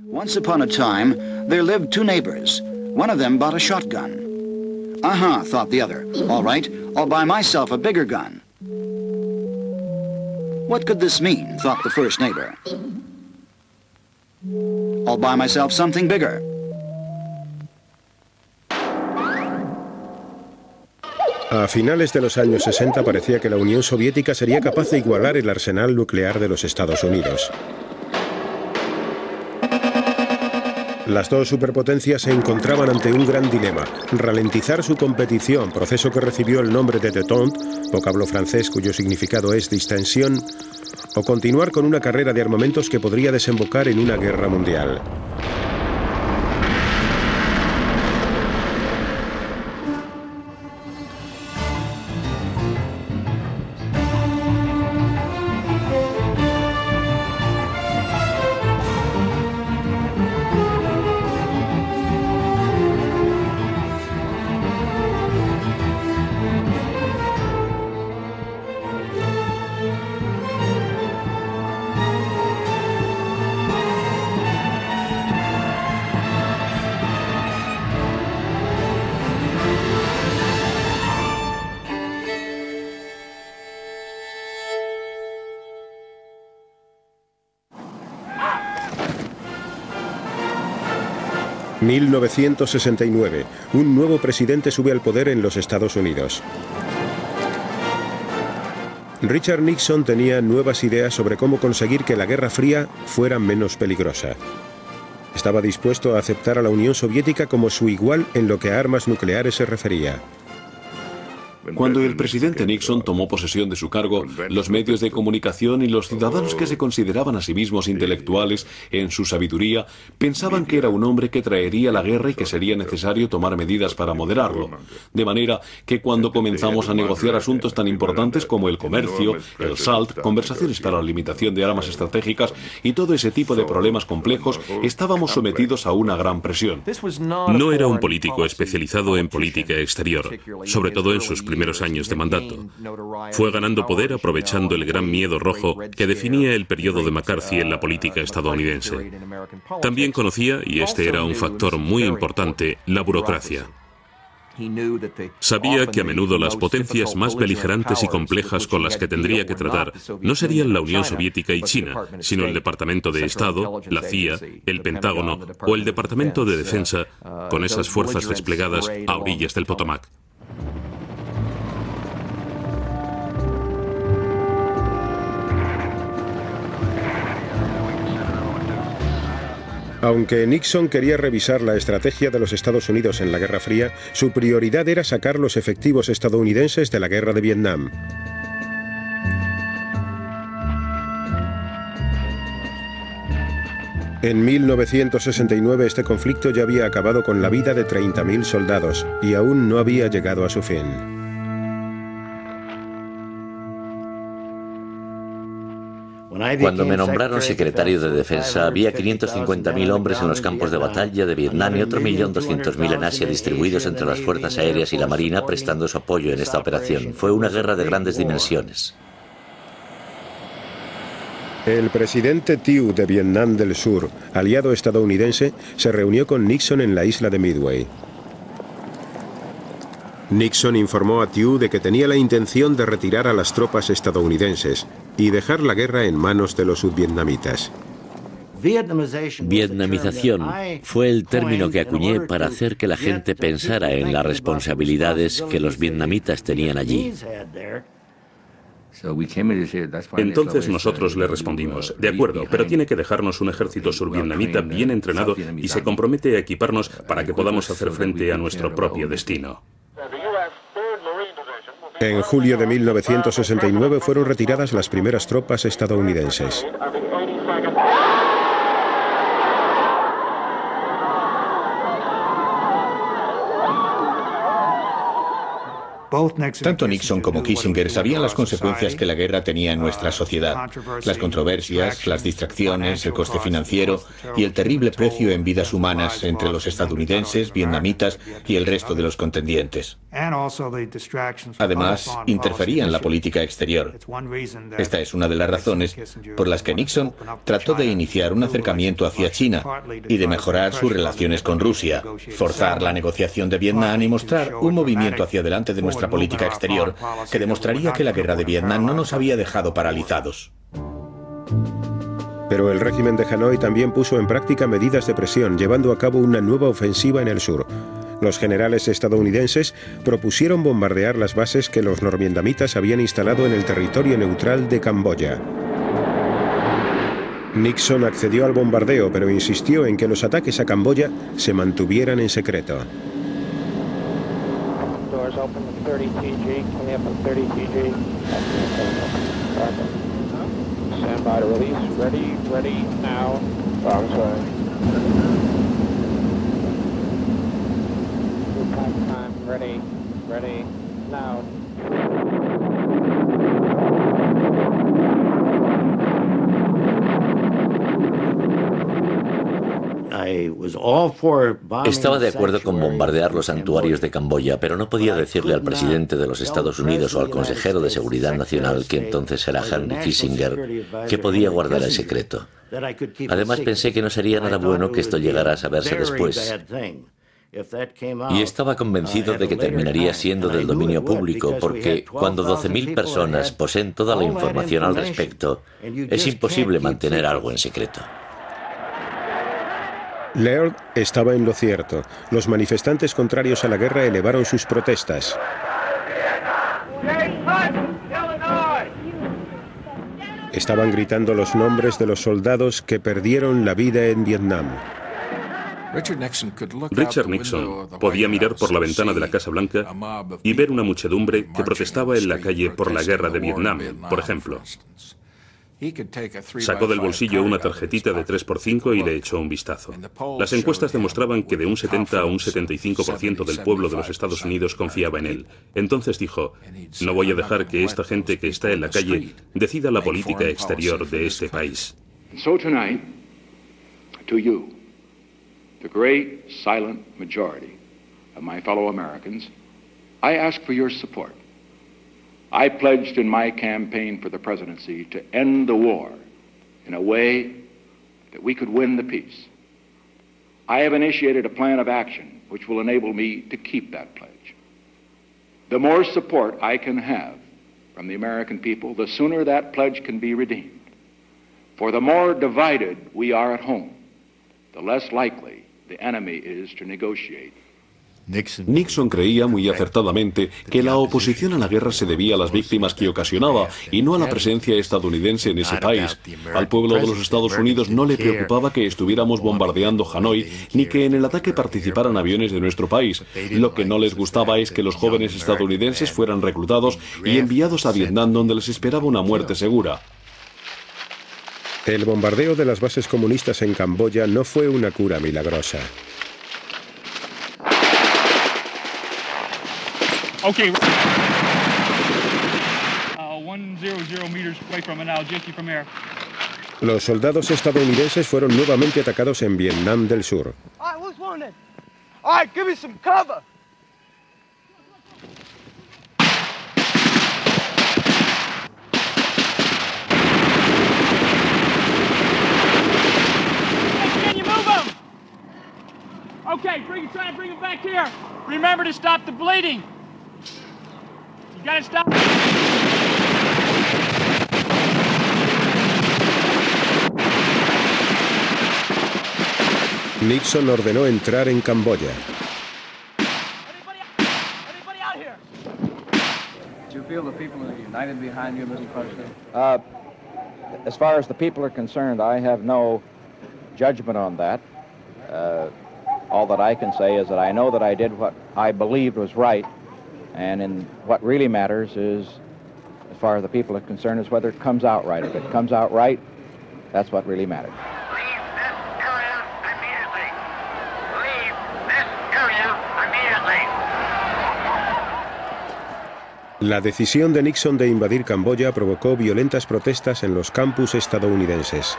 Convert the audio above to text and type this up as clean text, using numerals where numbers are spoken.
Once upon a time, there lived two neighbors. One of them bought a shotgun. Uh-huh, thought the other. All right, I'll buy myself a bigger gun. What could this mean, thought the first neighbor. I'll buy myself something bigger. A finales de los años 60 parecía que la Unión Soviética sería capaz de igualar el arsenal nuclear de los Estados Unidos. Las dos superpotencias se encontraban ante un gran dilema: ralentizar su competición, proceso que recibió el nombre de détente, vocablo francés cuyo significado es distensión, o continuar con una carrera de armamentos que podría desembocar en una guerra mundial. En 1969, un nuevo presidente sube al poder en los Estados Unidos. Richard Nixon tenía nuevas ideas sobre cómo conseguir que la Guerra Fría fuera menos peligrosa. Estaba dispuesto a aceptar a la Unión Soviética como su igual en lo que a armas nucleares se refería. Cuando el presidente Nixon tomó posesión de su cargo, los medios de comunicación y los ciudadanos que se consideraban a sí mismos intelectuales en su sabiduría pensaban que era un hombre que traería la guerra y que sería necesario tomar medidas para moderarlo. De manera que cuando comenzamos a negociar asuntos tan importantes como el comercio, el SALT, conversaciones para la limitación de armas estratégicas y todo ese tipo de problemas complejos, estábamos sometidos a una gran presión. No era un político especializado en política exterior, sobre todo en sus primeros años de mandato. Fue ganando poder aprovechando el gran miedo rojo que definía el periodo de McCarthy en la política estadounidense. También conocía, y este era un factor muy importante, la burocracia. Sabía que a menudo las potencias más beligerantes y complejas con las que tendría que tratar no serían la Unión Soviética y China, sino el Departamento de Estado, la CIA, el Pentágono o el Departamento de Defensa, con esas fuerzas desplegadas a orillas del Potomac. Aunque Nixon quería revisar la estrategia de los Estados Unidos en la Guerra Fría, su prioridad era sacar los efectivos estadounidenses de la Guerra de Vietnam. En 1969 este conflicto ya había acabado con la vida de 30.000 soldados y aún no había llegado a su fin. Cuando me nombraron secretario de Defensa, había 550.000 hombres en los campos de batalla de Vietnam y otro 1.200.000 en Asia distribuidos entre las fuerzas aéreas y la marina prestando su apoyo en esta operación. Fue una guerra de grandes dimensiones. El presidente Thieu de Vietnam del Sur, aliado estadounidense, se reunió con Nixon en la isla de Midway. Nixon informó a Thieu de que tenía la intención de retirar a las tropas estadounidenses y dejar la guerra en manos de los sudvietnamitas. Vietnamización fue el término que acuñé para hacer que la gente pensara en las responsabilidades que los vietnamitas tenían allí. Entonces nosotros le respondimos, de acuerdo, pero tiene que dejarnos un ejército survietnamita bien entrenado y se compromete a equiparnos para que podamos hacer frente a nuestro propio destino. En julio de 1969 fueron retiradas las primeras tropas estadounidenses. Tanto Nixon como Kissinger sabían las consecuencias que la guerra tenía en nuestra sociedad, las controversias, las distracciones, el coste financiero y el terrible precio en vidas humanas entre los estadounidenses, vietnamitas y el resto de los contendientes. Además, interfería en la política exterior. Esta es una de las razones por las que Nixon trató de iniciar un acercamiento hacia China y de mejorar sus relaciones con Rusia, forzar la negociación de Vietnam y mostrar un movimiento hacia adelante de nuestra política exterior que demostraría que la guerra de Vietnam no nos había dejado paralizados. Pero el régimen de Hanoi también puso en práctica medidas de presión, llevando a cabo una nueva ofensiva en el sur. Los generales estadounidenses propusieron bombardear las bases que los norvietnamitas habían instalado en el territorio neutral de Camboya. Nixon accedió al bombardeo, pero insistió en que los ataques a Camboya se mantuvieran en secreto. Estaba de acuerdo con bombardear los santuarios de Camboya, pero no podía decirle al presidente de los Estados Unidos o al consejero de Seguridad Nacional, que entonces era Henry Kissinger, que podía guardar el secreto. Además, pensé que no sería nada bueno que esto llegara a saberse después. Y estaba convencido de que terminaría siendo del dominio público, porque cuando 12.000 personas poseen toda la información al respecto, es imposible mantener algo en secreto. Laird estaba en lo cierto. Los manifestantes contrarios a la guerra elevaron sus protestas. Estaban gritando los nombres de los soldados que perdieron la vida en Vietnam. Richard Nixon podía mirar por la ventana de la Casa Blanca y ver una muchedumbre que protestaba en la calle por la guerra de Vietnam, por ejemplo. Sacó del bolsillo una tarjetita de 3x5 y le echó un vistazo. Las encuestas demostraban que de un 70 a un 75% del pueblo de los Estados Unidos confiaba en él. Entonces dijo, no voy a dejar que esta gente que está en la calle decida la política exterior de este país. So tonight, to you, the great silent majority of my fellow Americans, I ask for your support. I pledged in my campaign for the presidency to end the war in a way that we could win the peace. I have initiated a plan of action which will enable me to keep that pledge. The more support I can have from the American people, the sooner that pledge can be redeemed. For the more divided we are at home, the less likely the enemy is to negotiate. Nixon creía muy acertadamente que la oposición a la guerra se debía a las víctimas que ocasionaba y no a la presencia estadounidense en ese país. Al pueblo de los Estados Unidos no le preocupaba que estuviéramos bombardeando Hanoi ni que en el ataque participaran aviones de nuestro país. Lo que no les gustaba es que los jóvenes estadounidenses fueran reclutados y enviados a Vietnam, donde les esperaba una muerte segura. El bombardeo de las bases comunistas en Camboya no fue una cura milagrosa. Okay. 100 meters away from it now, just from there. Los soldados estadounidenses fueron nuevamente atacados en Vietnam del Sur. All right, who's wounded? All right, give me some cover. Can you move them? Okay, try to bring them back here. Remember to stop the bleeding. You gotta stop. Nixon ordenó entrar en Camboya. Anybody out here? Do you feel the people are united behind you, Mr. President? As far as the people are concerned, I have no judgment on that. All that I can say is that I know that I did what I believed was right. And in what really matters is, as far as the people are concerned, is whether it comes out right. If it comes out right, that's what really matters. Leave this area immediately. Leave this area immediately. La decisión de Nixon de invadir Camboya provocó violentas protestas en los campus estadounidenses.